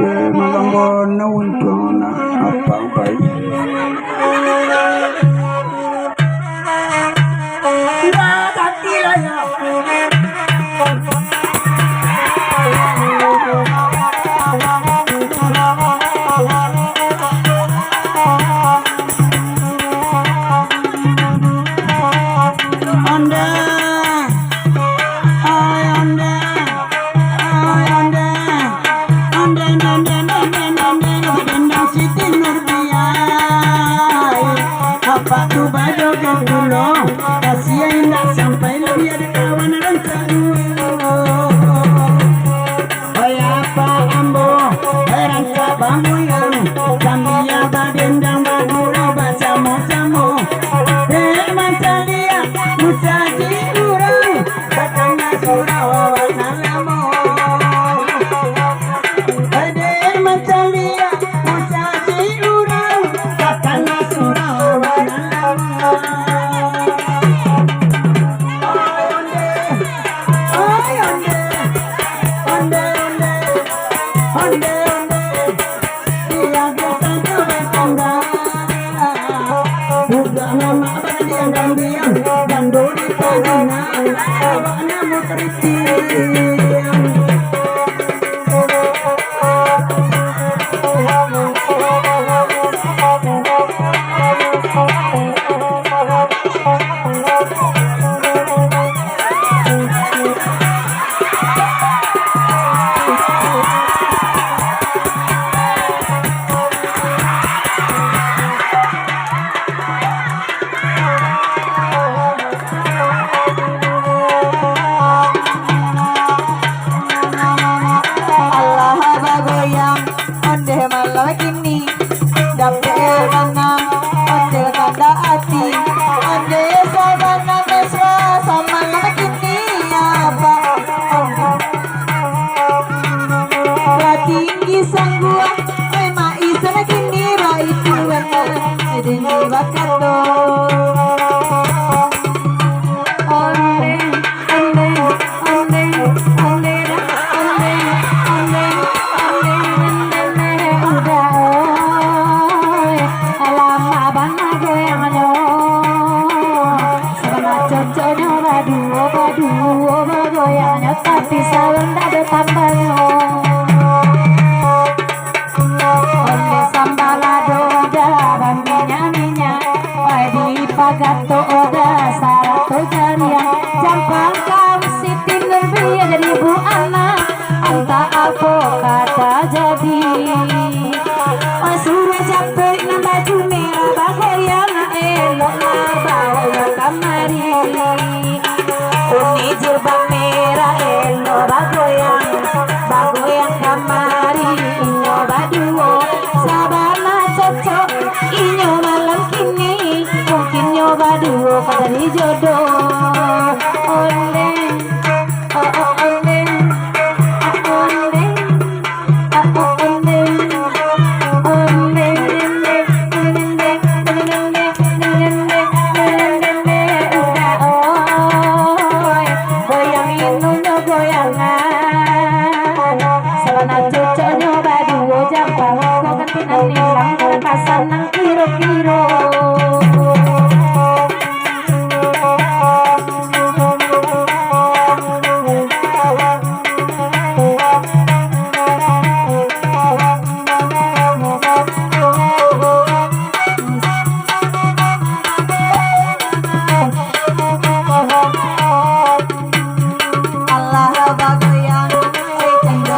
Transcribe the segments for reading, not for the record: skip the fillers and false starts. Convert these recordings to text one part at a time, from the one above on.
magambon na untung na apa baik.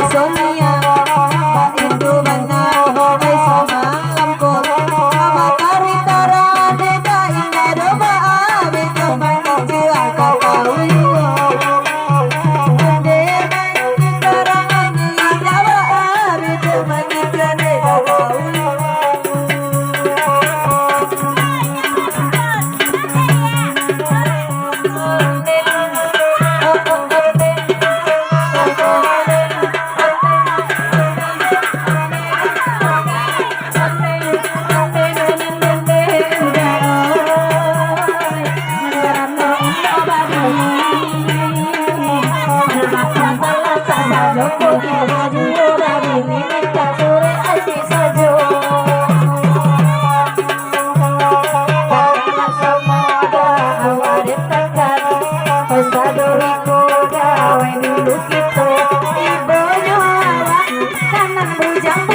Sonia, Pak Indu mana, hai sama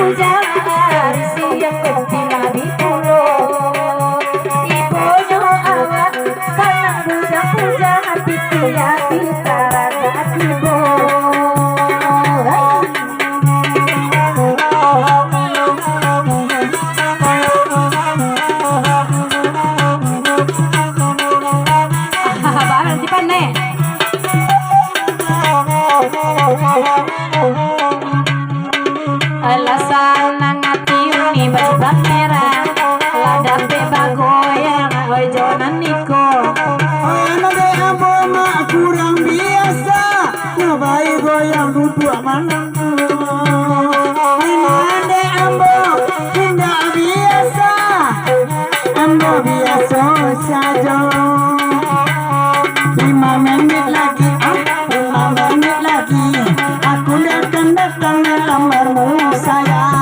puja siang betina di pulau ibunya awak senang puja hati dia bitara gatibo barang di pane alasan ngati uni bajak merah lada pe bagoyang oi jonan niko anak ambo mak kurang biasa ngabai goyang duduk manang ade ambo tidak biasa ambo biasa saja 5 menit lagi 5 menit lagi aku datang dalam lamarmu sayang